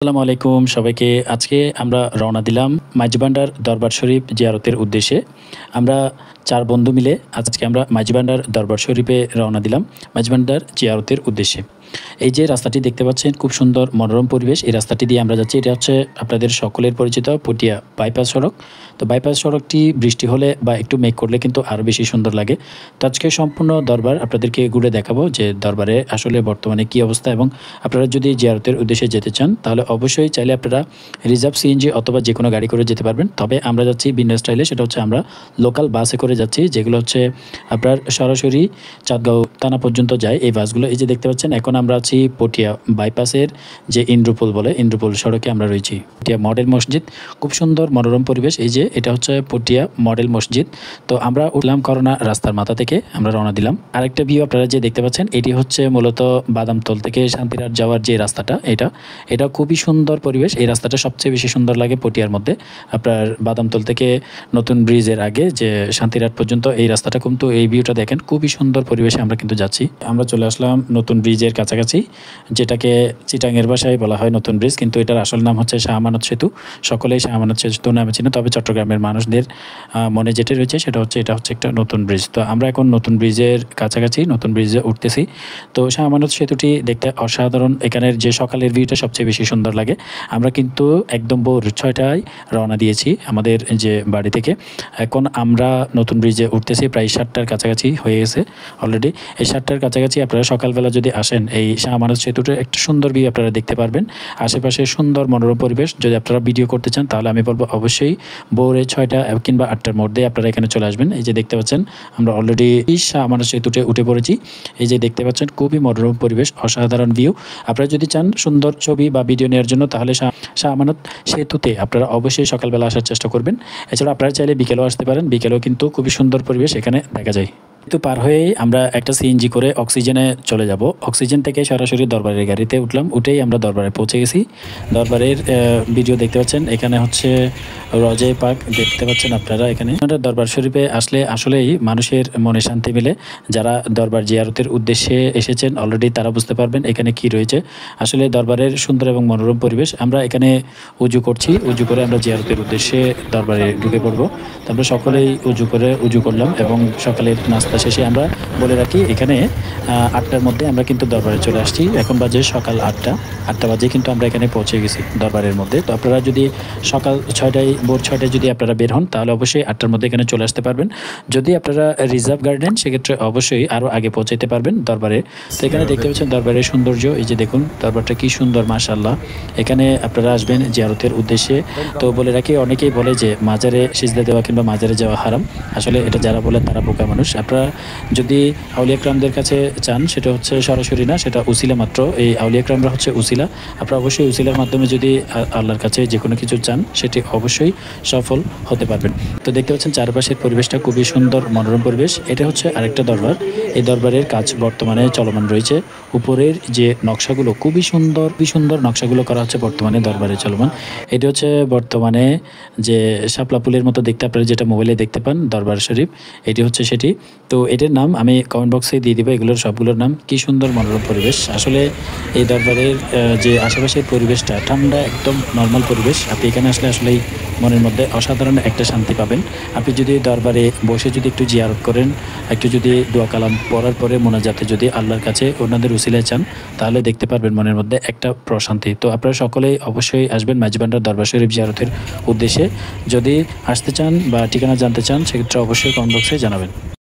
আসসালামু আলাইকুম সবাইকে। আজকে আমরা রওনা দিলাম মাইজভান্ডার দরবার শরীফ জিয়ারতের উদ্দেশ্যে। আমরা ৪ বন্ধু মিলে আজকে আমরা মাইজভান্ডার দরবার শরীফে রওনা দিলাম মাইজভান্ডার জিয়ারতের উদ্দেশ্যে। এই যে রাস্তাটি দেখতে পাচ্ছেন খুব সুন্দর মনোরম পরিবেশ। এই রাস্তাটি দিয়ে আমরা যাচ্ছি। এটা হচ্ছে আপনাদের সকলের পরিচিত পটিয়া বাইপাস সড়ক। তো বাইপাস সড়কটি বৃষ্টি হলে বা একটু মেঘ করলে কিন্তু আরও বেশি সুন্দর লাগে। তো আজকে সম্পূর্ণ দরবার আপনাদেরকে ঘুরে দেখাবো যে দরবারে আসলে বর্তমানে কী অবস্থা, এবং আপনারা যদি জিয়ারতের উদ্দেশ্যে যেতে চান তাহলে অবশ্যই চাইলে আপনারা রিজার্ভ সিএনজি অথবা যে কোনো গাড়ি করে যেতে পারবেন। তবে আমরা যাচ্ছি ভিন্ন স্টাইলে, সেটা হচ্ছে আমরা লোকাল বাসে করে যাচ্ছি, যেগুলো হচ্ছে আপনার সরাসরি চাঁদগাঁও থানা পর্যন্ত যায় এই বাসগুলো। এই যে দেখতে পাচ্ছেন এখন আমরা আছি পটিয়া বাইপাসের যে ইন্দ্রপুল বলে, ইন্দ্রপুল সড়কে আমরা রয়েছি। পটিয়া মডেল মসজিদ, খুব সুন্দর মনোরম পরিবেশ। এই যে এটা হচ্ছে পটিয়া মডেল মসজিদ। তো আমরা উঠলাম করোনা রাস্তার মাথা থেকে আমরা রওনা দিলাম। আরেকটা ভিউ আপনারা যে দেখতে পাচ্ছেন এটি হচ্ছে মূলত বাদামতল থেকে শান্তিরাট যাওয়ার যে রাস্তাটা, এটা খুবই সুন্দর পরিবেশ। এই রাস্তাটা সবচেয়ে বেশি সুন্দর লাগে পটিয়ার মধ্যে। আপনার বাদামতল থেকে নতুন ব্রিজের আগে যে শান্তিরাট পর্যন্ত এই রাস্তাটা, কিন্তু এই ভিউটা দেখেন খুবই সুন্দর পরিবেশে আমরা কিন্তু যাচ্ছি। আমরা চলে আসলাম নতুন ব্রিজের কাছাকাছি, যেটাকে চিটাঙের ভাষায় বলা হয় নতুন ব্রিজ, কিন্তু এটার আসল নাম হচ্ছে শাহ আমানত সেতু। সকলেই শাহ আমানত সেতু নামে চিনে, তবে চট্টগ্রামের মানুষদের মনে যেটা রয়েছে সেটা হচ্ছে এটা হচ্ছে একটা নতুন ব্রিজ। তো আমরা এখন নতুন ব্রিজের কাছাকাছি, নতুন ব্রিজে উঠতেছি। তো শাহ আমানত সেতুটি দেখতে অসাধারণ। এখানের যে সকালের ভিউটা সবচেয়ে বেশি সুন্দর লাগে। আমরা কিন্তু একদম ভোর ৬টায় রওনা দিয়েছি আমাদের যে বাড়ি থেকে। এখন আমরা নতুন ব্রিজে উঠতেছি, প্রায় ৭টার কাছাকাছি হয়ে গেছে অলরেডি। এই ৭টার কাছাকাছি আপনারা সকালবেলা যদি আসেন এই শাহ আমানত সেতুটা একটা সুন্দর ভিউ আপনারা দেখতে পারবেন। আশেপাশে সুন্দর মনোরম পরিবেশ। যদি আপনারা ভিডিও করতে চান তাহলে আমি বলবো অবশ্যই ভোরে ৬টা কিংবা ৮টার মধ্যে আপনারা এখানে চলে আসবেন। এই যে দেখতে পাচ্ছেন আমরা অলরেডি শাহ আমানত সেতুতে উঠে পড়েছি। এই যে দেখতে পাচ্ছেন খুবই মনোরম পরিবেশ, অসাধারণ ভিউ। আপনারা যদি চান সুন্দর ছবি বা ভিডিও নেওয়ার জন্য তাহলে শাহ আমানত সেতুতে আপনারা অবশ্যই সকালবেলা আসার চেষ্টা করবেন। এছাড়া আপনারা চাইলে বিকেলেও আসতে পারেন, বিকেলেও কিন্তু খুবই সুন্দর পরিবেশ এখানে দেখা যায়। তো পার হয়েই আমরা একটা সিএনজি করে অক্সিজেনে চলে যাব। অক্সিজেন থেকে সরাসরি দরবারের গাড়িতে উঠলাম, উঠেই আমরা দরবারে পৌঁছে গেছি। দরবারের ভিডিও দেখতে পাচ্ছেন, এখানে হচ্ছে রজে পাক দেখতে পাচ্ছেন আপনারা। এখানে দরবার শরীফে আসলে আসলেই মানুষের মনে শান্তি মিলে। যারা দরবার জিয়ারতের উদ্দেশ্যে এসেছেন অলরেডি তারা বুঝতে পারবেন এখানে কি রয়েছে। আসলে দরবারের সুন্দর এবং মনোরম পরিবেশ। আমরা এখানে উজু করছি, উজু করে আমরা জিয়ারতের উদ্দেশ্যে দরবারে ঢুকে পড়বো। তারপরে সকলেই উজু করলাম এবং সকালের নাস্তা শেষে আমরা বলে রাখি এখানে ৮টার মধ্যে আমরা কিন্তু দরবারে চলে আসছি। এখন বাজে সকাল ৮টা বাজে কিন্তু আমরা এখানে পৌঁছে গেছি দরবারের মধ্যে। তো আপনারা যদি সকাল ৬টায় ভোর ৬টায় যদি আপনারা বের হন তাহলে অবশ্যই ৮টার মধ্যে এখানে চলে আসতে পারবেন। যদি আপনারা রিজার্ভ গাড়ি নেন সেক্ষেত্রে অবশ্যই আরও আগে পৌঁছাইতে পারবেন দরবারে। তো এখানে দেখতে পাচ্ছেন দরবারের সৌন্দর্য। এই যে দেখুন দরবারটা কি সুন্দর, মাশাআল্লাহ। এখানে আপনারা আসবেন জিয়ারতের উদ্দেশ্যে। তো বলে রাখি অনেকেই বলে যে মাজারে সিজদা দেওয়া কিংবা মাজারে যাওয়া হারাম। আসলে এটা যারা বলে তারা বোকা মানুষ। আপনারা যদি আউলিয়া একরামদের কাছে চান সেটা হচ্ছে সরাসরি না, সেটা উসিলা মাত্র। এই আউলিয়া একরামরা হচ্ছে উসিলা। আপনারা অবশ্যই উসিলার মাধ্যমে যদি আল্লাহর কাছে যে কোনো কিছু চান সেটি অবশ্যই সফল হতে পারবেন। তো দেখতে পাচ্ছেন চারপাশের পরিবেশটা খুবই সুন্দর মনোরম পরিবেশ। এটা হচ্ছে আরেকটা দরবার। এই দরবারের কাজ বর্তমানে চলমান রয়েছে। উপরের যে নকশাগুলো খুবই সুন্দর নকশাগুলো করা হচ্ছে বর্তমানে দরবারে চলমান। এটি হচ্ছে বর্তমানে যে শাপলা ফুলের মতো দেখতে আপনারা যেটা মোবাইলে দেখতে পান দরবার শরীফ, এটি হচ্ছে সেটি। তো এটার নাম আমি কমেন্ট বক্সে দিয়ে দিব, এগুলোর সবগুলোর নাম। কি সুন্দর মনোরম পরিবেশ। আসলে এই দরবারের যে আশেপাশের পরিবেশটা ঠান্ডা, একদম নর্মাল পরিবেশ। আপনি এখানে আসলে আসলেই মনের মধ্যে অসাধারণ একটা শান্তি পাবেন। আপনি যদি দরবারে বসে যদি একটু জিয়ারত করেন, একটু যদি দোয়া কালাম পড়ার পরে মোনাজাতে যদি আল্লাহর কাছে ওনাদের উসিলায় চান তাহলে দেখতে পারবেন মনের মধ্যে একটা প্রশান্তি। তো আপনারা সকলেই অবশ্যই আসবেন মাইজভান্ডার দরবার শরীফ জিয়ারতের উদ্দেশ্যে। যদি আসতে চান বা ঠিকানা জানতে চান সেক্ষেত্রে অবশ্যই কমেন্ট বক্সে জানাবেন।